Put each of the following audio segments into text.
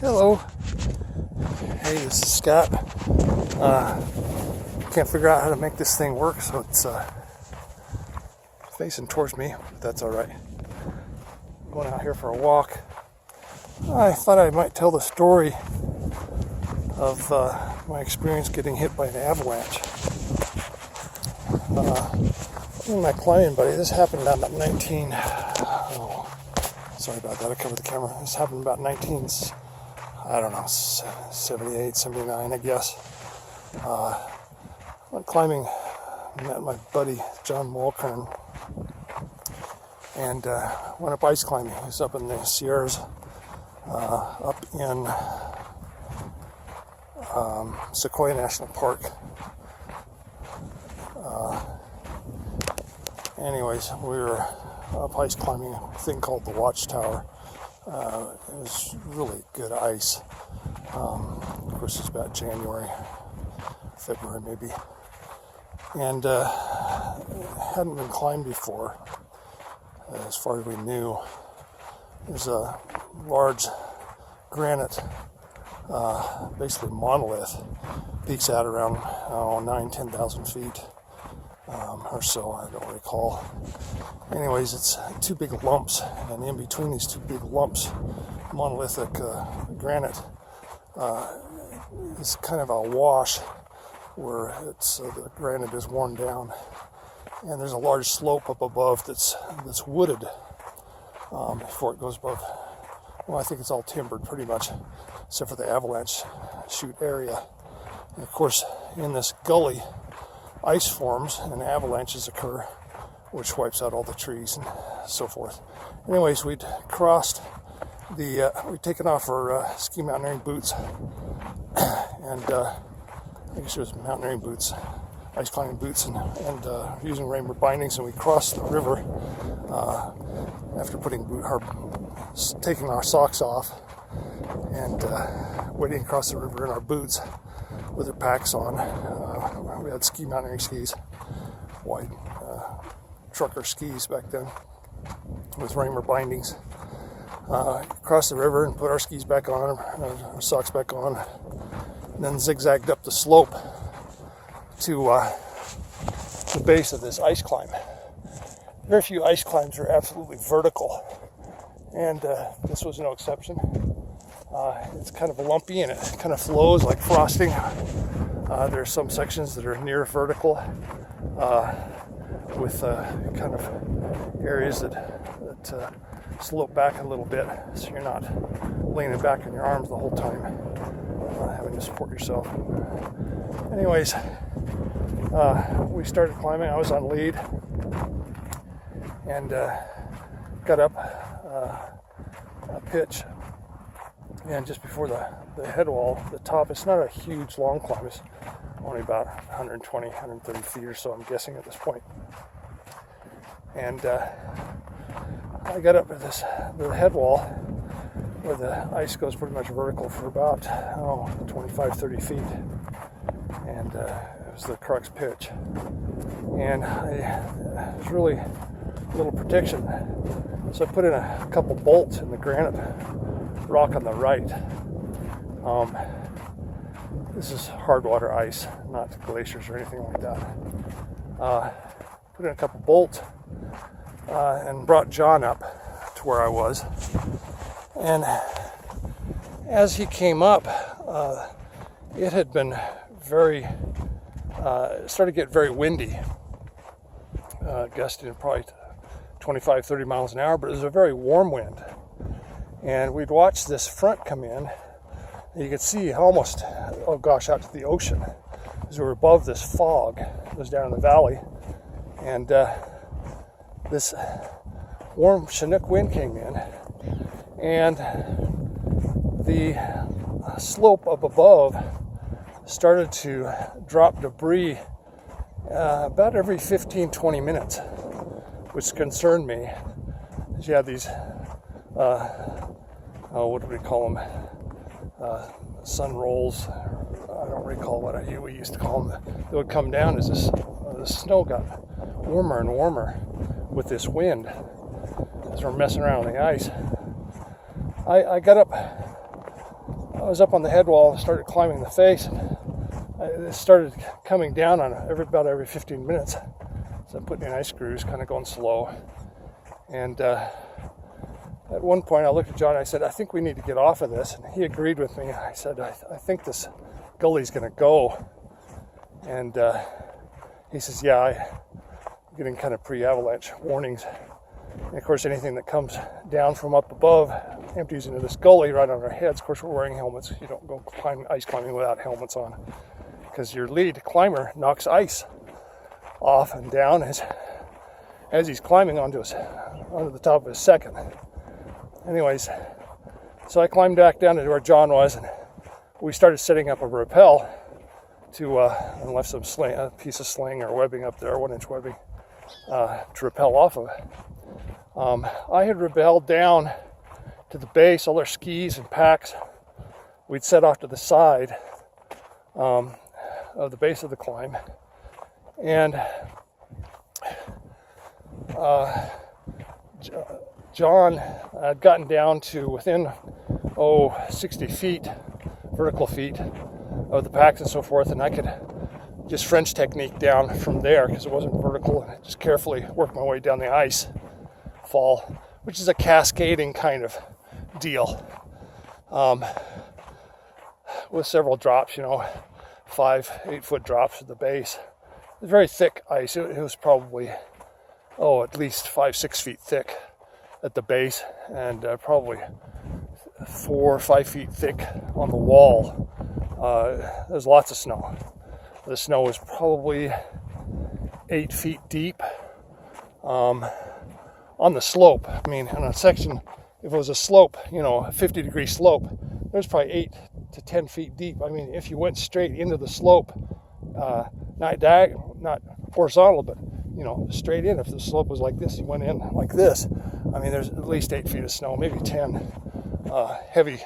Hello. Hey, this is Scott. Can't figure out how to make this thing work, so it's facing towards me, but that's all right. I'm going out here for a walk. I thought I might tell the story of my experience getting hit by an avalanche. My climbing buddy, this happened about 19. Sorry about that. I covered the camera. This happened about 78, 79, I guess. Went climbing, met my buddy John Mulkern, and went up ice climbing. He was up in the Sierras, up in Sequoia National Park. Anyways, we were up ice climbing a thing called the Watchtower. It was really good ice. Of course, it's about January, February maybe. And it hadn't been climbed before, as far as we knew. There's a large granite, basically monolith, peaks out around 10,000 feet or so, I don't recall. Anyways, it's two big lumps, and in between these two big lumps, monolithic granite, is kind of a wash where the granite is worn down, and there's a large slope up above that's wooded before it goes above. Well, I think it's all timbered pretty much, except for the avalanche chute area. And of course, in this gully, ice forms and avalanches occur, which wipes out all the trees and so forth. Anyways, we'd taken off our ski mountaineering boots, and I guess it was mountaineering boots, ice climbing boots, and using rainbow bindings, and we crossed the river after taking our socks off and wading across the river in our boots with our packs on. We had ski mountaineering skis, wide trucker skis back then with rainbow bindings. Crossed the river and put our skis back on, our socks back on, and then zigzagged up the slope to the base of this ice climb. Very few ice climbs are absolutely vertical, and this was no exception. It's kind of lumpy and it kind of flows like frosting. There are some sections that are near vertical, with kind of areas that slope back a little bit, so you're not leaning back on your arms the whole time, having to support yourself. Anyways, we started climbing. I was on lead, and got up a pitch, and just before the head wall, the top, it's not a huge long climb, it's only about 120, 130 feet or so, I'm guessing at this point. And I got up at the head wall where the ice goes pretty much vertical for about 25, 30 feet, and it was the crux pitch, and there's really little protection, so I put in a couple bolts in the granite rock on the right. This is hard water ice, not glaciers or anything like that. Put in a couple bolts and brought John up to where I was. And as he came up, it had been it started to get very windy, gusting probably 25, 30 miles an hour, but it was a very warm wind. And we'd watched this front come in. You could see almost, out to the ocean, as we were above this fog that was down in the valley. And this warm Chinook wind came in, and the slope up above started to drop debris about every 15, 20 minutes, which concerned me. You had these what do we call them? Sun rolls. I don't recall what we used to call them. They would come down as the snow got warmer and warmer with this wind as we're messing around on the ice. I got up was up on the head wall and started climbing the face. It started coming down on about every 15 minutes. So I'm putting in ice screws, kind of going slow. And at one point I looked at John and I said, I think we need to get off of this. And he agreed with me. I said, I think this gully's going to go. And he says, yeah, I'm getting kind of pre-avalanche warnings. And of course, anything that comes down from up above empties into this gully right on our heads. Of course, we're wearing helmets. You don't go ice climbing without helmets on, because your lead climber knocks ice off and down as he's climbing onto the top of his second. Anyways, so I climbed back down to where John was, and we started setting up a rappel and left a piece of sling or webbing up there, 1-inch webbing, to rappel off of it. I had rappelled down to the base, all our skis and packs we'd set off to the side of the base of the climb. And John had gotten down to within 60 feet, vertical feet of the packs and so forth, and I could just French technique down from there because it wasn't vertical, and just carefully work my way down the ice fall, which is a cascading kind of deal, with several drops, 5-8 foot drops at the base. It was very thick ice. It was probably at least 5-6 feet thick at the base, and probably 4 or 5 feet thick on the wall. There's lots of snow. The snow was probably 8 feet deep. On the slope, I mean, on a section, if it was a slope, a 50-degree slope, there's probably 8 to 10 feet deep. I mean, if you went straight into the slope, not horizontal, but, straight in, if the slope was like this, you went in like this, I mean, there's at least 8 feet of snow, maybe 10, heavy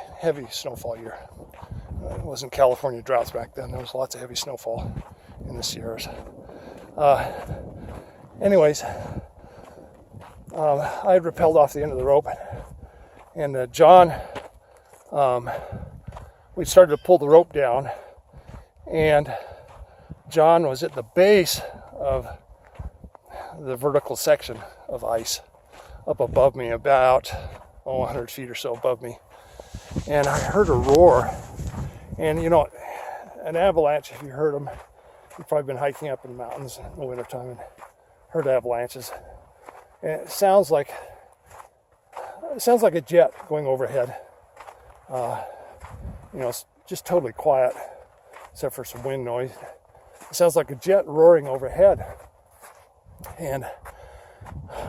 snowfall year. It wasn't California droughts back then. There was lots of heavy snowfall in the Sierras. Anyways, I had rappelled off the end of the rope, and John, we started to pull the rope down, and John was at the base of the vertical section of ice up above me, about 100 feet or so above me, and I heard a roar. And an avalanche, if you heard them, you've probably been hiking up in the mountains in the wintertime and heard avalanches. And it sounds like a jet going overhead. It's just totally quiet, except for some wind noise. It sounds like a jet roaring overhead. And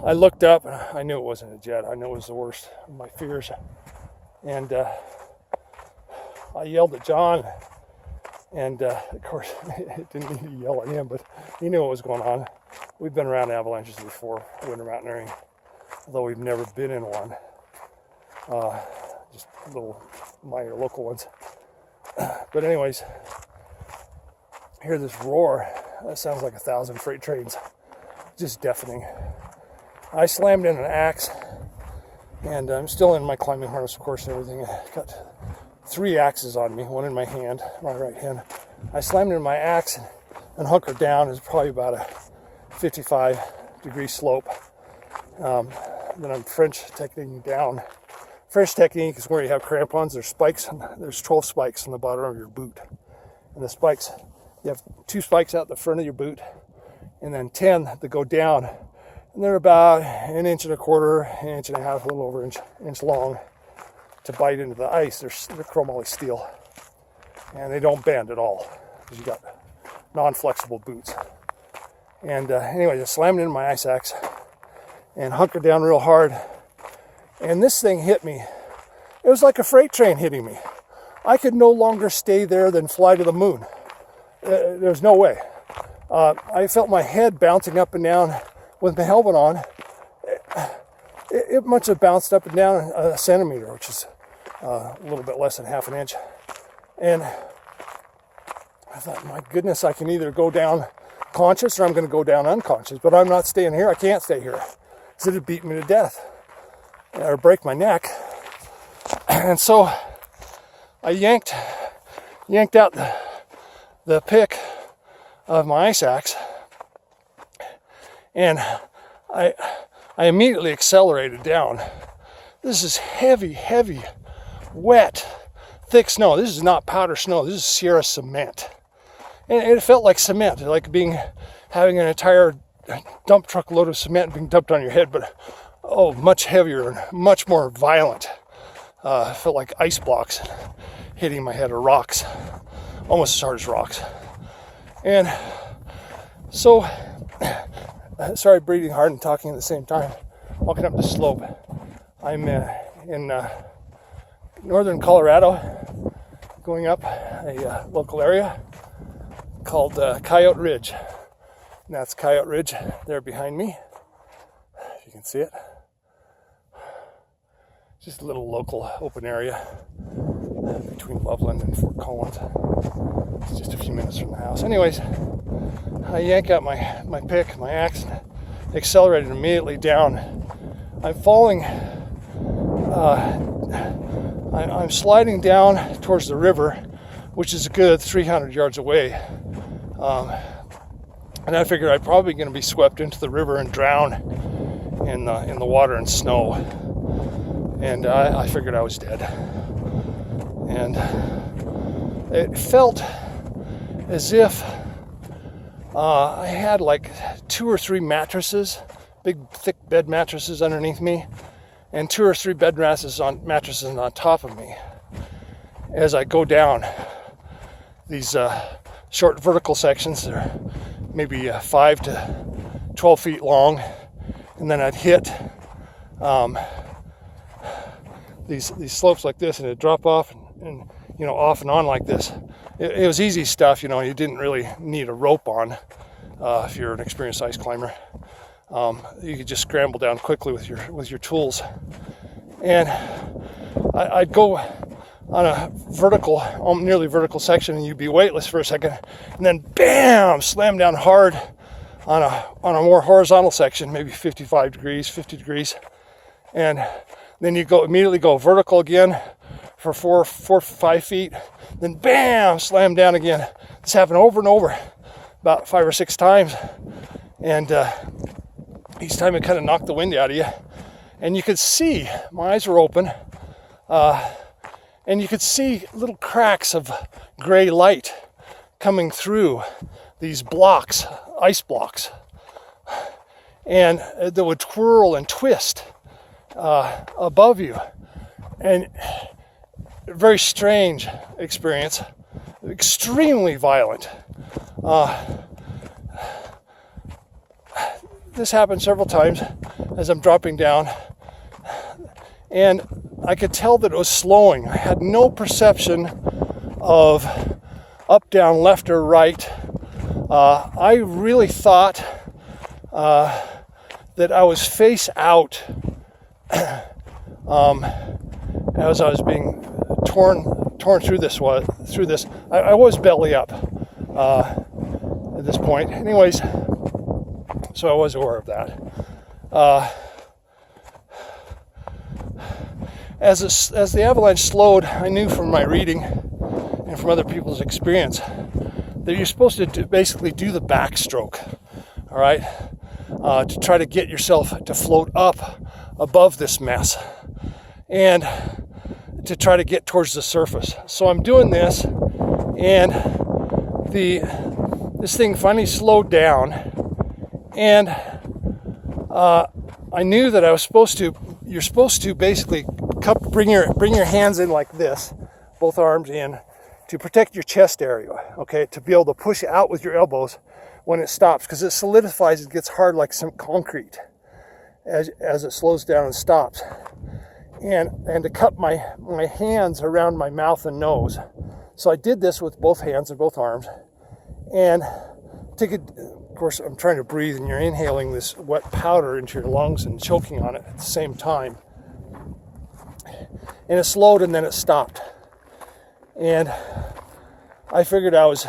I looked up, and I knew it wasn't a jet. I knew it was the worst of my fears. And I yelled at John, and of course, it didn't need to yell at him, but he knew what was going on. We've been around avalanches before, winter mountaineering, although we've never been in one. Just little minor local ones. But anyways, I hear this roar. That sounds like 1,000 freight trains. Just deafening. I slammed in an axe, and I'm still in my climbing harness, of course, and everything. I got 3 axes on me, one in my hand, my right hand. I slammed in my axe and hunkered down. It's probably about a 55-degree slope. Then I'm French techniquing down. French technique is where you have crampons. There's spikes. There's 12 spikes on the bottom of your boot. And the spikes, you have 2 spikes out the front of your boot, and then 10 that go down. And they're about 1.25 inches, 1.5 inches, a little over an inch long to bite into the ice. They're chromoly steel. And they don't bend at all because you got non-flexible boots. And anyway, I slammed into my ice axe and hunkered down real hard. And this thing hit me. It was like a freight train hitting me. I could no longer stay there than fly to the moon. There's no way. I felt my head bouncing up and down with my helmet on. It must have bounced up and down a centimeter, which is a little bit less than 1/2 inch. And I thought, my goodness, I can either go down conscious or I'm going to go down unconscious, but I'm not staying here. I can't stay here because it'd beat me to death or break my neck. And so I yanked out the pick of my ice axe, and I immediately accelerated down. This is heavy, wet, thick snow. This is not powder snow. This is Sierra cement. And it felt like cement, like having an entire dump truck load of cement being dumped on your head, but much heavier and much more violent. It felt like ice blocks hitting my head, or rocks, almost as hard as rocks. And so, sorry, breathing hard and talking at the same time. Walking up the slope. I'm in northern Colorado, going up a local area called Coyote Ridge. And that's Coyote Ridge there behind me, if you can see it. Just a little local open area between Loveland and Fort Collins. It's just a few minutes from the house. Anyways, I yank out my pick, my axe, and accelerated immediately down. I'm falling, I'm sliding down towards the river, which is a good 300 yards away. And I figured I'm probably going to be swept into the river and drown in the water and snow. And I figured I was dead. And it felt as if I had like 2 or 3 mattresses, big thick bed mattresses underneath me, and 2 or 3 bed mattresses on top of me as I go down these short vertical sections. They're maybe 5 to 12 feet long, and then I'd hit these slopes like this, and it'd drop off and off and on like this. It was easy stuff, you didn't really need a rope on if you're an experienced ice climber. You could just scramble down quickly with your tools. And I'd go on a vertical, nearly vertical section, and you'd be weightless for a second, and then bam, slam down hard on a more horizontal section, maybe 55 degrees, 50 degrees, and then you immediately go vertical again for 4 or 5 feet, then bam, slam down again. This happened over and over, about 5 or 6 times, and each time it kind of knocked the wind out of you. And you could see, my eyes were open, and you could see little cracks of gray light coming through these blocks, ice blocks, and that would twirl and twist above you. And very strange experience, extremely violent. This happened several times as I'm dropping down, and I could tell that it was slowing. I had no perception of up, down, left, or right. I really thought that I was face out as I was being torn through this. I was belly up at this point. Anyways, so I was aware of that. As the avalanche slowed, I knew from my reading and from other people's experience that you're supposed to basically do the backstroke, all right, to try to get yourself to float up above this mess and to try to get towards the surface. So I'm doing this, and this thing finally slowed down, and I knew that you're supposed to basically bring your hands in like this, both arms in, to protect your chest area, okay, to be able to push out with your elbows when it stops, because it solidifies, it gets hard like some concrete as it slows down and stops. And to cup my hands around my mouth and nose. So I did this with both hands and both arms, and of course I'm trying to breathe, and you're inhaling this wet powder into your lungs and choking on it at the same time. And it slowed, and then it stopped. And I figured I was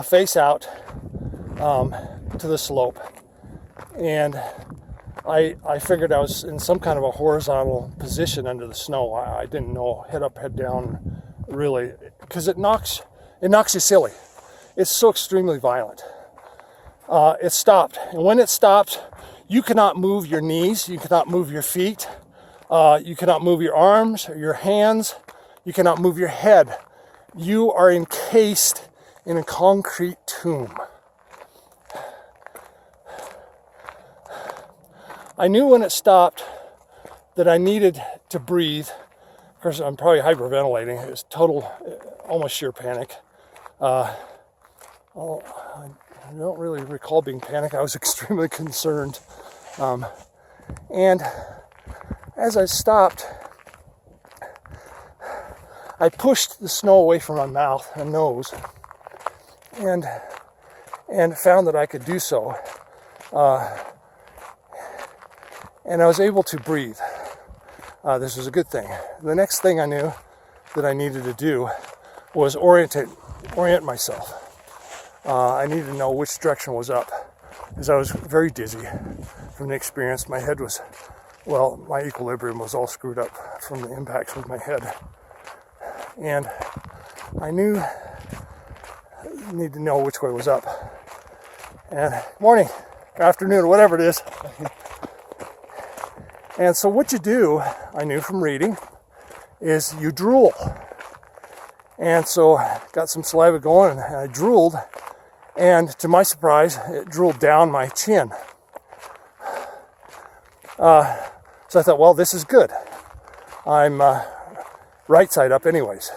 face out to the slope. And I figured I was in some kind of a horizontal position under the snow. I didn't know, head up, head down, really, because it knocks you silly. It's so extremely violent. It stopped, and when it stopped, you cannot move your knees, you cannot move your feet, you cannot move your arms or your hands, you cannot move your head. You are encased in a concrete tomb. I knew when it stopped that I needed to breathe. Of course, I'm probably hyperventilating. It was total, almost sheer panic. I don't really recall being panicked. I was extremely concerned. And as I stopped, I pushed the snow away from my mouth and nose, and found that I could do so. And I was able to breathe. This was a good thing. The next thing I knew that I needed to do was orient myself. I needed to know which direction was up, because I was very dizzy from the experience. My head was, my equilibrium was all screwed up from the impacts with my head. And I knew I needed to know which way was up. And morning, afternoon, whatever it is. And so what you do, I knew from reading, is you drool. And so I got some saliva going, and I drooled, and to my surprise, it drooled down my chin. So I thought, well, this is good. I'm right side up anyways.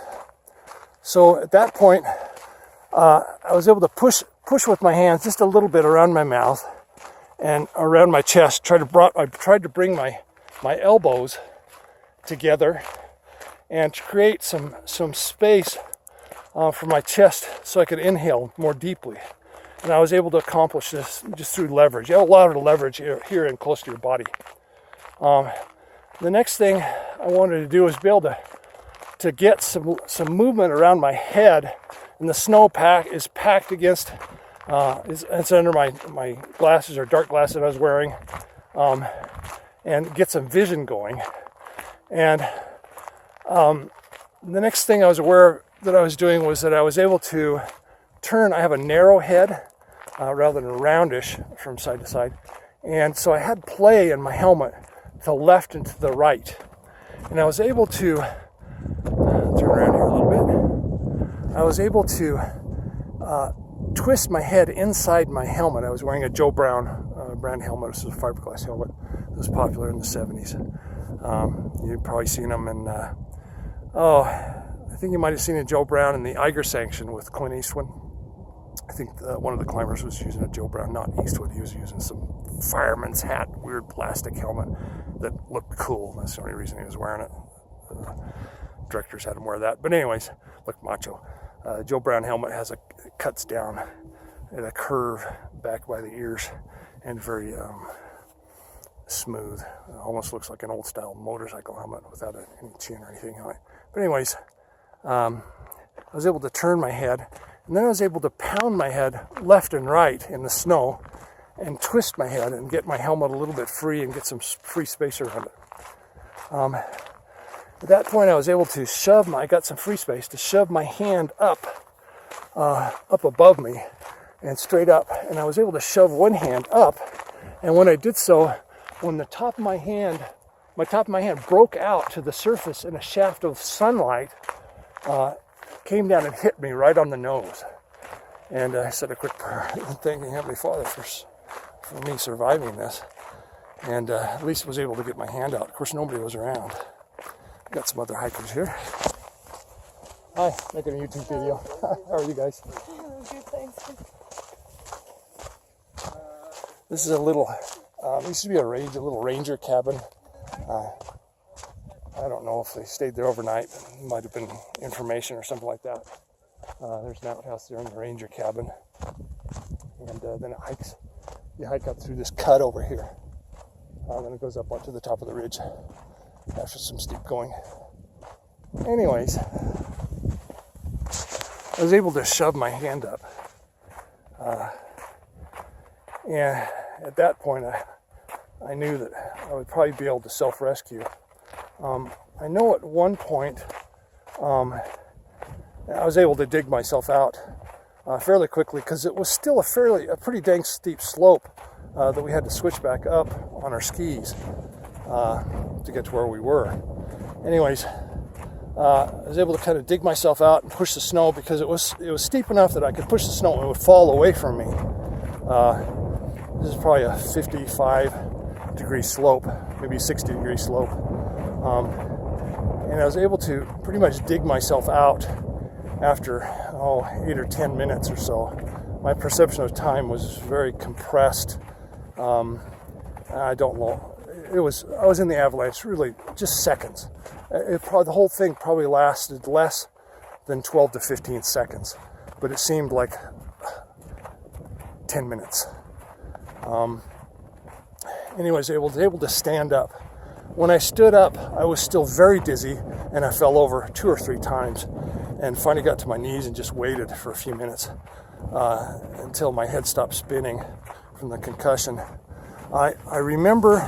So at that point, I was able to push with my hands just a little bit around my mouth and around my chest. I tried to bring my elbows together and to create some space for my chest so I could inhale more deeply. And I was able to accomplish this just through leverage. You have a lot of leverage here and close to your body. The next thing I wanted to do was be able to get some movement around my head, and the snow is packed against, it's under my glasses, or dark glasses that I was wearing, and get some vision going. And the next thing I was aware of that I was doing was that I was able to turn. I have a narrow head rather than roundish from side to side, and so I had play in my helmet to the left and to the right, and I was able to turn around here a little bit. I was able to twist my head inside my helmet. I was wearing a Joe Brown brand helmet. This is a fiberglass helmet that was popular in the 70s. You've probably seen them in, I think you might have seen a Joe Brown in the Eiger Sanction with Clint Eastwood. I think one of the climbers was using a Joe Brown, not Eastwood. He was using some fireman's hat, weird plastic helmet that looked cool. That's the only reason he was wearing it. Directors had him wear that. But anyways, look macho. Joe Brown helmet cuts down at a curve back by the ears, and very smooth. Almost looks like an old style motorcycle helmet without any chin or anything on it. But anyways, I was able to turn my head, and then I was able to pound my head left and right in the snow and twist my head and get my helmet a little bit free and get some free space around it. At that point, I was able to I got some free space to shove my hand up above me and straight up. And I was able to shove one hand up. And when I did so, when the top of my hand broke out to the surface, and a shaft of sunlight came down and hit me right on the nose. And I said a quick prayer, thanking Heavenly Father for me surviving this. And at least was able to get my hand out. Of course, nobody was around. Got some other hikers here. Hi, making a YouTube video. How are you guys? Good, thanks. This is a little, used to be a little ranger cabin. I don't know if they stayed there overnight. It might have been information or something like that. There's an outhouse there in the ranger cabin. And then it hikes. You hike up through this cut over here. Then it goes up onto the top of the ridge after some steep going. Anyways, I was able to shove my hand up. And at that point, I knew that I would probably be able to self-rescue. I know at one point I was able to dig myself out fairly quickly because it was still a pretty dang steep slope that we had to switch back up on our skis to get to where we were. Anyways, I was able to kind of dig myself out and push the snow because it was steep enough that I could push the snow and it would fall away from me. This is probably a 55-degree slope, maybe 60-degree slope. And I was able to pretty much dig myself out after 8 or 10 minutes or so. My perception of time was very compressed. I don't know. I was in the avalanche really just seconds. The whole thing probably lasted less than 12 to 15 seconds, but it seemed like 10 minutes. Anyways, I was able to stand up. When I stood up, I was still very dizzy, and I fell over 2 or 3 times, and finally got to my knees and just waited for a few minutes until my head stopped spinning from the concussion. I remember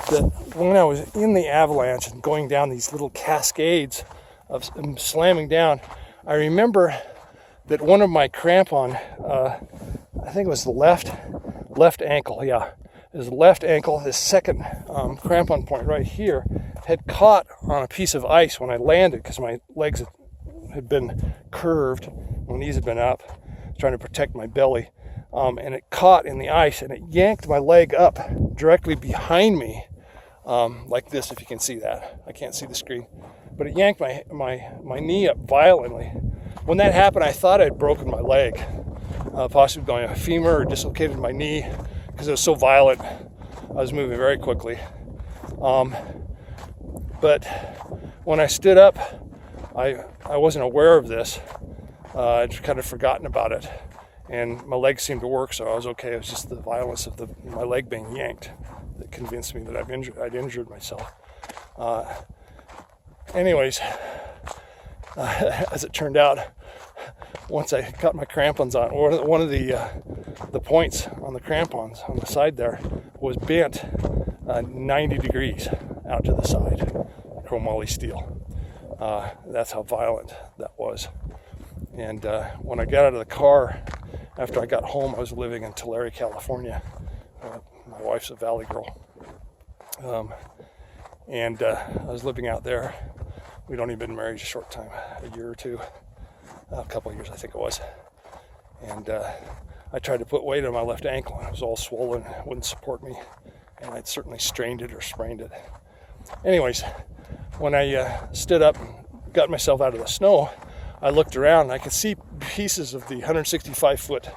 that when I was in the avalanche and going down these little cascades of slamming down, I remember that one of my crampon, I think it was the left ankle, his left ankle, his second crampon point right here, had caught on a piece of ice when I landed because my legs had been curved, my knees had been up, trying to protect my belly. And it caught in the ice and it yanked my leg up directly behind me, like this, if you can see that. I can't see the screen, but it yanked my knee up violently. When that happened, I thought I'd broken my leg, possibly going a femur or dislocated my knee because it was so violent. I was moving very quickly. But when I stood up, I wasn't aware of this. I'd kind of forgotten about it. And my legs seemed to work, so I was okay. It was just the violence of my leg being yanked that convinced me that I'd injured myself. Anyways, as it turned out, once I got my crampons on, one of the points on the crampons on the side there was bent 90 degrees out to the side, chromoly steel. That's how violent that was. And when I got out of the car, after I got home, I was living in Tulare, California. My wife's a Valley girl. And I was living out there. We'd only been married a short time, a year or two, a couple of years I think it was. And I tried to put weight on my left ankle, and it was all swollen, it wouldn't support me. And I'd certainly strained it or sprained it. Anyways, when I stood up and got myself out of the snow, I looked around and I could see pieces of the 165-foot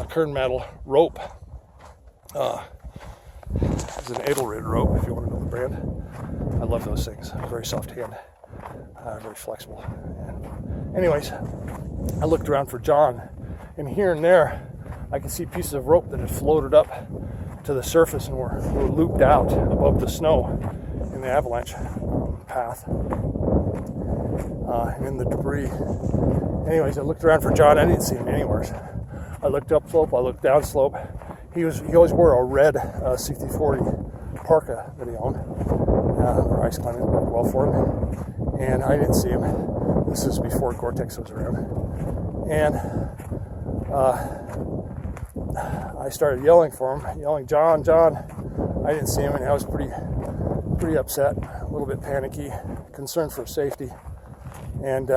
Kern metal rope. It's an Edelrid rope, if you want to know the brand. I love those things. Very soft hand, very flexible. And anyways, I looked around for John, and here and there, I could see pieces of rope that had floated up to the surface and were looped out above the snow in the avalanche path. And in the debris. Anyways, I looked around for John. I didn't see him anywhere. I looked up slope. I looked down slope. He always wore a red CT40 parka that he owned. Ice climbing worked well for him. And I didn't see him. This is before Gore-Tex was around. And I started yelling for him, John, John. I didn't see him, and I was pretty upset, a little bit panicky, concerned for safety. And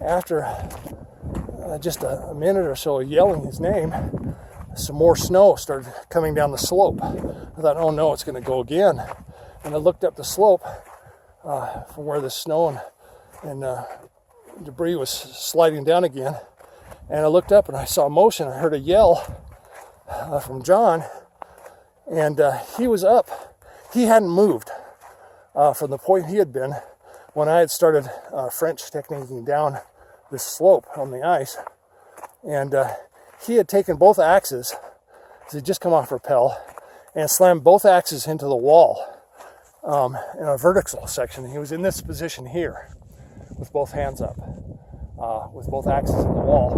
after just a minute or so of yelling his name, some more snow started coming down the slope. I thought, oh no, it's going to go again. And I looked up the slope from where the snow and debris was sliding down again. And I looked up and I saw motion. I heard a yell from John. And he was up. He hadn't moved from the point he had been when I had started French techniquing down this slope on the ice. And he had taken both axes, because he'd just come off rappel, and slammed both axes into the wall in a vertical section. He was in this position here with both hands up, with both axes in the wall.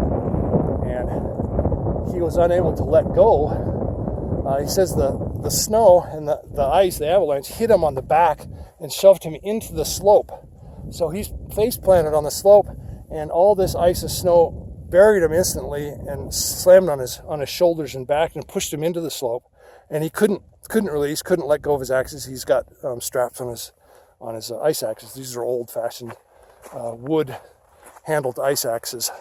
And he was unable to let go. He says the the snow and the ice, the avalanche, hit him on the back and shoved him into the slope. So he's face planted on the slope, and all this ice and snow buried him instantly and slammed on his shoulders and back and pushed him into the slope. And he couldn't release, couldn't let go of his axes. He's got straps on his ice axes. These are old-fashioned wood-handled ice axes.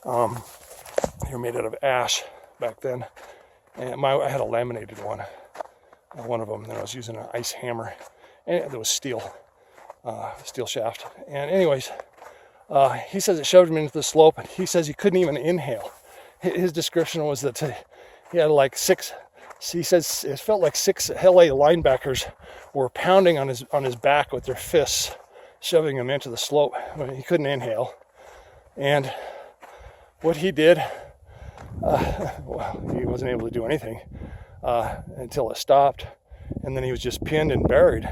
They were made out of ash back then. And I had a laminated one of them. That I was using an ice hammer, and there was steel shaft. And anyways, he says it shoved him into the slope, and he says he couldn't even inhale. His description was that he had like six. He says it felt like 6 LA linebackers were pounding on his back with their fists, shoving him into the slope. He couldn't inhale, and what he did, well, he wasn't able to do anything until it stopped, and then he was just pinned and buried.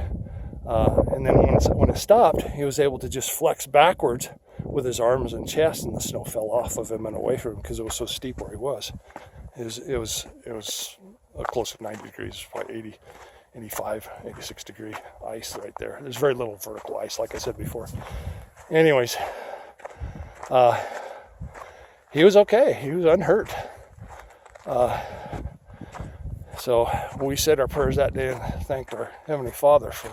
And then when it stopped, he was able to just flex backwards with his arms and chest, and the snow fell off of him and away from him because it was so steep where he was. It was close to 90 degrees, probably 80, 85, 86 degree ice right there. There's very little vertical ice, like I said before. Anyways, he was okay. He was unhurt. So we said our prayers that day and thanked our Heavenly Father for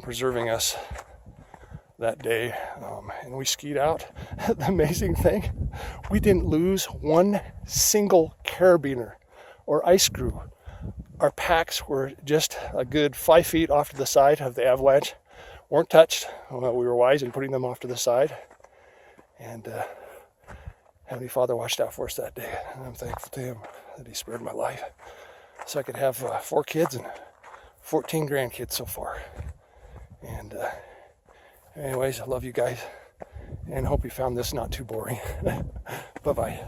preserving us that day. And we skied out. The amazing thing, we didn't lose one single carabiner or ice screw. Our packs were just a good 5 feet off to the side of the avalanche. Weren't touched. We were wise in putting them off to the side. And Heavenly Father watched out for us that day. And I'm thankful to Him that He spared my life, so I could have 4 kids and 14 grandkids so far. And anyways, I love you guys, and hope you found this not too boring. Bye-bye.